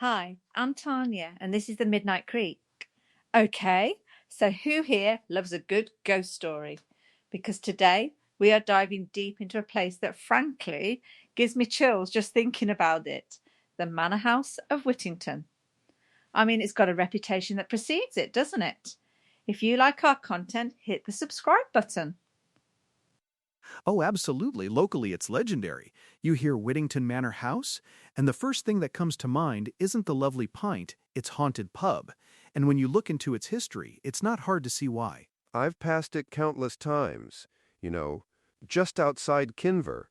Hi, I'm Tanya, and this is the Midnight Creek. Okay, so who here loves a good ghost story? Because today we are diving deep into a place that, frankly, gives me chills just thinking about it, the Manor House of Whittington. I mean, it's got a reputation that precedes it, doesn't it? If you like our content, hit the subscribe button. Oh, absolutely. Locally, it's legendary. You hear Whittington Manor House, and the first thing that comes to mind isn't the lovely pint, it's haunted pub. And when you look into its history, it's not hard to see why. I've passed it countless times, you know, just outside Kinver.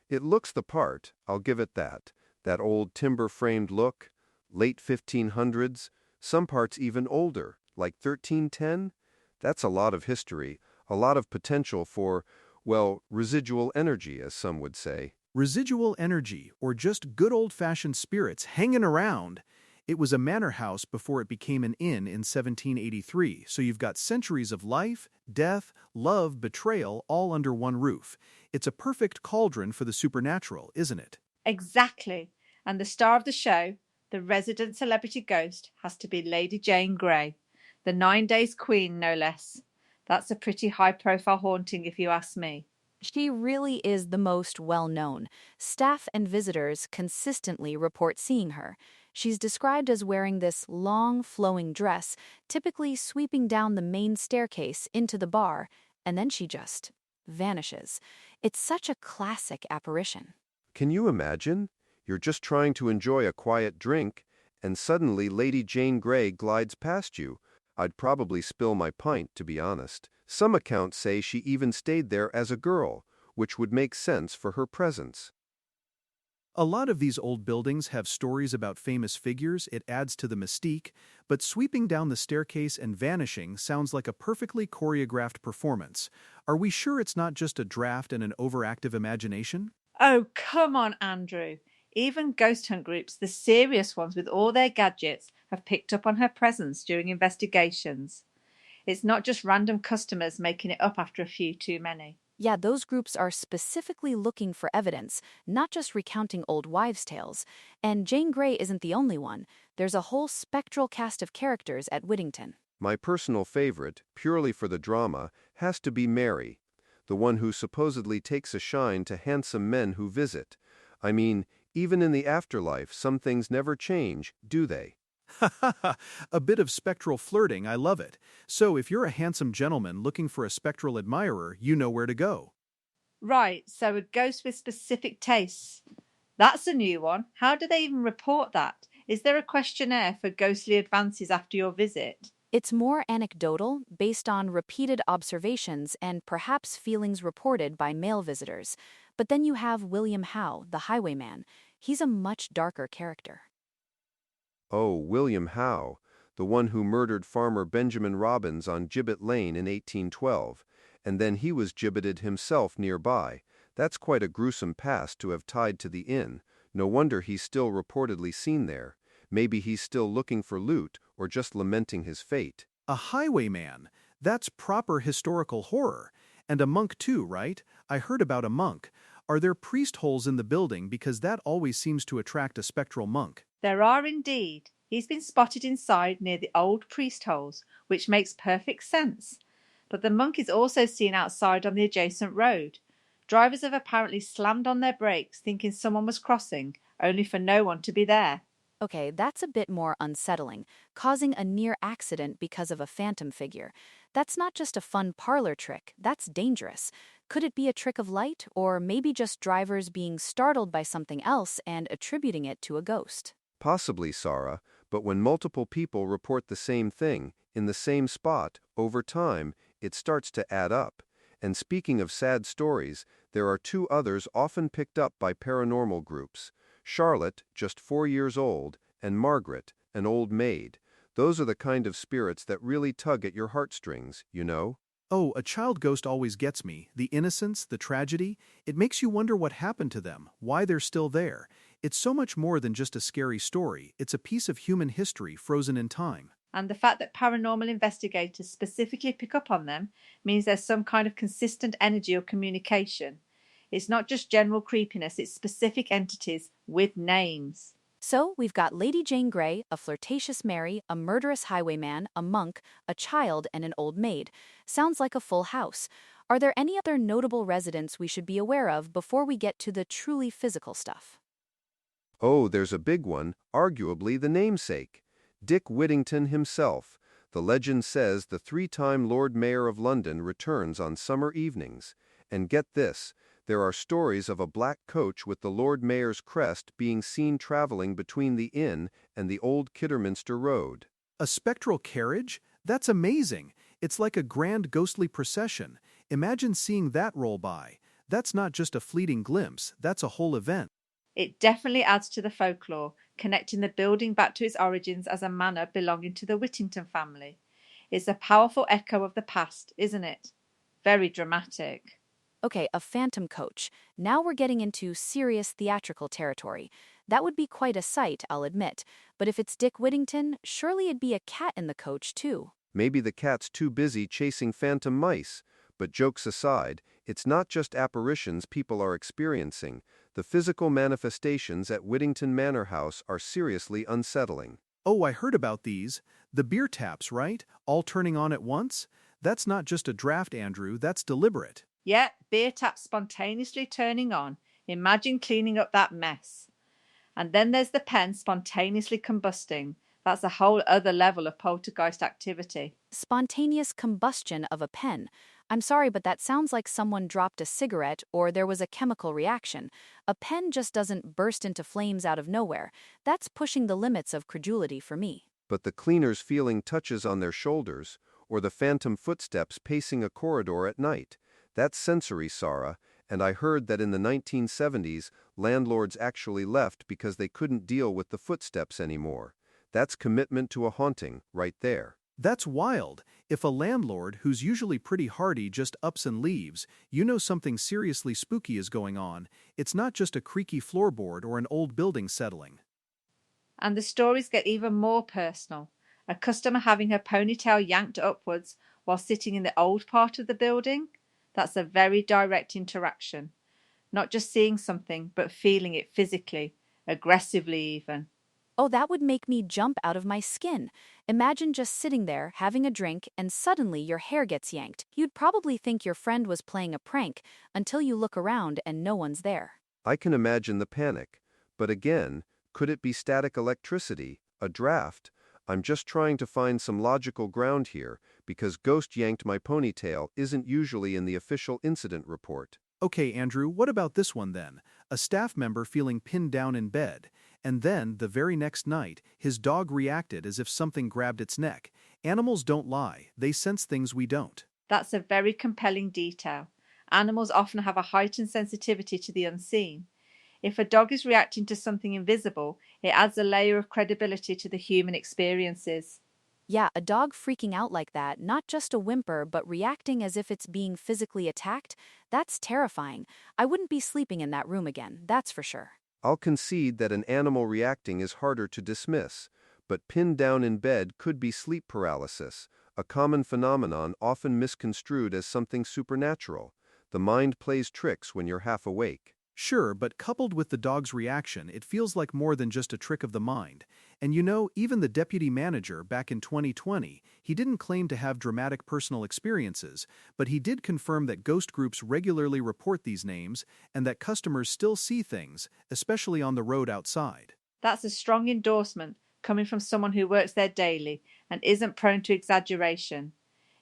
It looks the part, I'll give it that. That old timber-framed look, late 1500s, some parts even older, like 1310. That's a lot of history, a lot of potential for, well, residual energy, as some would say. Residual energy, or just good old-fashioned spirits hanging around. It was a manor house before it became an inn in 1783, so you've got centuries of life, death, love, betrayal, all under one roof. It's a perfect cauldron for the supernatural, isn't it? Exactly. And the star of the show, the resident celebrity ghost, has to be Lady Jane Grey, the 9 Days Queen, no less. That's a pretty high profile haunting, if you ask me. She really is the most well-known. Staff and visitors consistently report seeing her. She's described as wearing this long, flowing dress, typically sweeping down the main staircase into the bar, and then she just vanishes. It's such a classic apparition. Can you imagine? You're just trying to enjoy a quiet drink, and suddenly Lady Jane Grey glides past you. I'd probably spill my pint, to be honest. Some accounts say she even stayed there as a girl, which would make sense for her presence. A lot of these old buildings have stories about famous figures, it adds to the mystique, but sweeping down the staircase and vanishing sounds like a perfectly choreographed performance. Are we sure it's not just a draft and an overactive imagination? Oh, come on, Andrew. Even ghost hunt groups, the serious ones with all their gadgets, have picked up on her presence during investigations. It's not just random customers making it up after a few too many. Yeah, those groups are specifically looking for evidence, not just recounting old wives' tales. And Jane Grey isn't the only one. There's a whole spectral cast of characters at Whittington. My personal favorite, purely for the drama, has to be Mary, the one who supposedly takes a shine to handsome men who visit. I mean, even in the afterlife, some things never change, do they? Ha ha ha! A bit of spectral flirting, I love it. So if you're a handsome gentleman looking for a spectral admirer, you know where to go. Right, so a ghost with specific tastes. That's a new one. How do they even report that? Is there a questionnaire for ghostly advances after your visit? It's more anecdotal, based on repeated observations and perhaps feelings reported by male visitors. But then you have William Howe, the highwayman. He's a much darker character. Oh, William Howe, the one who murdered farmer Benjamin Robbins on Gibbet Lane in 1812, and then he was gibbeted himself nearby. That's quite a gruesome past to have tied to the inn. No wonder he's still reportedly seen there. Maybe he's still looking for loot or just lamenting his fate. A highwayman. That's proper historical horror. And a monk too, right? I heard about a monk. Are there priest holes in the building because that always seems to attract a spectral monk? There are indeed. He's been spotted inside near the old priest holes, which makes perfect sense. But the monk is also seen outside on the adjacent road. Drivers have apparently slammed on their brakes thinking someone was crossing, only for no one to be there. Okay, that's a bit more unsettling, causing a near accident because of a phantom figure. That's not just a fun parlor trick, that's dangerous. Could it be a trick of light, or maybe just drivers being startled by something else and attributing it to a ghost? Possibly, Sarah, but when multiple people report the same thing, in the same spot, over time, it starts to add up. And speaking of sad stories, there are two others often picked up by paranormal groups. Charlotte, just 4 years old, and Margaret, an old maid. Those are the kind of spirits that really tug at your heartstrings, you know? Oh, a child ghost always gets me. The innocence, the tragedy. It makes you wonder what happened to them, why they're still there. It's so much more than just a scary story. It's a piece of human history frozen in time. And the fact that paranormal investigators specifically pick up on them means there's some kind of consistent energy or communication. It's not just general creepiness, it's specific entities with names. So we've got Lady Jane Grey, a flirtatious Mary, a murderous highwayman, a monk, a child, and an old maid. Sounds like a full house. Are there any other notable residents we should be aware of before we get to the truly physical stuff? Oh, there's a big one, arguably the namesake. Dick Whittington himself. The legend says the three-time Lord Mayor of London returns on summer evenings. And get this, there are stories of a black coach with the Lord Mayor's crest being seen traveling between the inn and the old Kidderminster Road. A spectral carriage? That's amazing. It's like a grand ghostly procession. Imagine seeing that roll by. That's not just a fleeting glimpse, that's a whole event. It definitely adds to the folklore, connecting the building back to its origins as a manor belonging to the Whittington family. It's a powerful echo of the past, isn't it? Very dramatic. Okay, a phantom coach. Now we're getting into serious theatrical territory. That would be quite a sight, I'll admit. But if it's Dick Whittington, surely it'd be a cat in the coach, too. Maybe the cat's too busy chasing phantom mice. But jokes aside, it's not just apparitions people are experiencing. The physical manifestations at Whittington Manor House are seriously unsettling. Oh, I heard about these. The beer taps, right? All turning on at once? That's not just a draft, Andrew, that's deliberate. Yeah, beer tap spontaneously turning on. Imagine cleaning up that mess. And then there's the pen spontaneously combusting. That's a whole other level of poltergeist activity. Spontaneous combustion of a pen. I'm sorry, but that sounds like someone dropped a cigarette or there was a chemical reaction. A pen just doesn't burst into flames out of nowhere. That's pushing the limits of credulity for me. But the cleaners feeling touches on their shoulders, or the phantom footsteps pacing a corridor at night, that's sensory, Sarah, and I heard that in the 1970s, landlords actually left because they couldn't deal with the footsteps anymore. That's commitment to a haunting, right there. That's wild. If a landlord, who's usually pretty hardy, just ups and leaves, you know something seriously spooky is going on. It's not just a creaky floorboard or an old building settling. And the stories get even more personal. A customer having her ponytail yanked upwards while sitting in the old part of the building. That's a very direct interaction. Not just seeing something, but feeling it physically, aggressively even. Oh, that would make me jump out of my skin. Imagine just sitting there, having a drink, and suddenly your hair gets yanked. You'd probably think your friend was playing a prank until you look around and no one's there. I can imagine the panic. But again, could it be static electricity, a draft? I'm just trying to find some logical ground here, because ghost yanked my ponytail isn't usually in the official incident report. Okay, Andrew, what about this one then? A staff member feeling pinned down in bed. And then, the very next night, his dog reacted as if something grabbed its neck. Animals don't lie. They sense things we don't. That's a very compelling detail. Animals often have a heightened sensitivity to the unseen. If a dog is reacting to something invisible, it adds a layer of credibility to the human experiences. Yeah, a dog freaking out like that, not just a whimper, but reacting as if it's being physically attacked, that's terrifying. I wouldn't be sleeping in that room again, that's for sure. I'll concede that an animal reacting is harder to dismiss, but pinned down in bed could be sleep paralysis, a common phenomenon often misconstrued as something supernatural. The mind plays tricks when you're half awake. Sure, but coupled with the dog's reaction, it feels like more than just a trick of the mind. And you know, even the deputy manager back in 2020, he didn't claim to have dramatic personal experiences, but he did confirm that ghost groups regularly report these names and that customers still see things, especially on the road outside. That's a strong endorsement coming from someone who works there daily and isn't prone to exaggeration.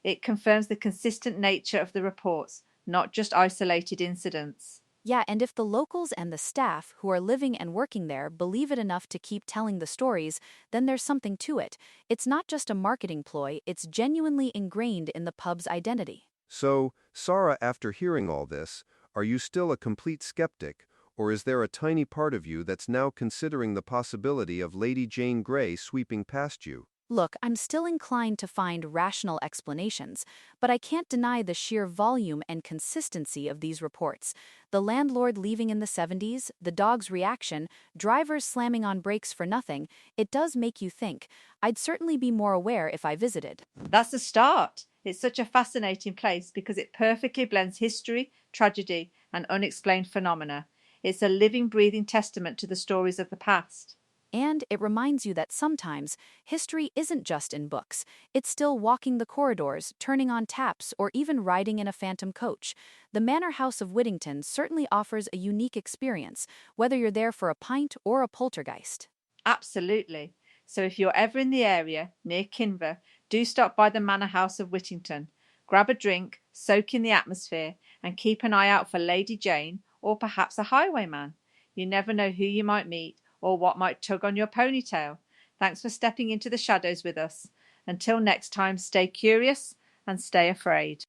It confirms the consistent nature of the reports, not just isolated incidents. Yeah, and if the locals and the staff who are living and working there believe it enough to keep telling the stories, then there's something to it. It's not just a marketing ploy, it's genuinely ingrained in the pub's identity. So, Sarah, after hearing all this, are you still a complete skeptic, or is there a tiny part of you that's now considering the possibility of Lady Jane Grey sweeping past you? Look, I'm still inclined to find rational explanations, but I can't deny the sheer volume and consistency of these reports. The landlord leaving in the 70s, the dog's reaction, drivers slamming on brakes for nothing, it does make you think. I'd certainly be more aware if I visited. That's a start. It's such a fascinating place because it perfectly blends history, tragedy, and unexplained phenomena. It's a living, breathing testament to the stories of the past. And it reminds you that sometimes history isn't just in books. It's still walking the corridors, turning on taps, or even riding in a phantom coach. The Manor House of Whittington certainly offers a unique experience, whether you're there for a pint or a poltergeist. Absolutely. So if you're ever in the area near Kinver, do stop by the Manor House of Whittington. Grab a drink, soak in the atmosphere, and keep an eye out for Lady Jane or perhaps a highwayman. You never know who you might meet or what might tug on your ponytail. Thanks for stepping into the shadows with us. Until next time, stay curious and stay afraid.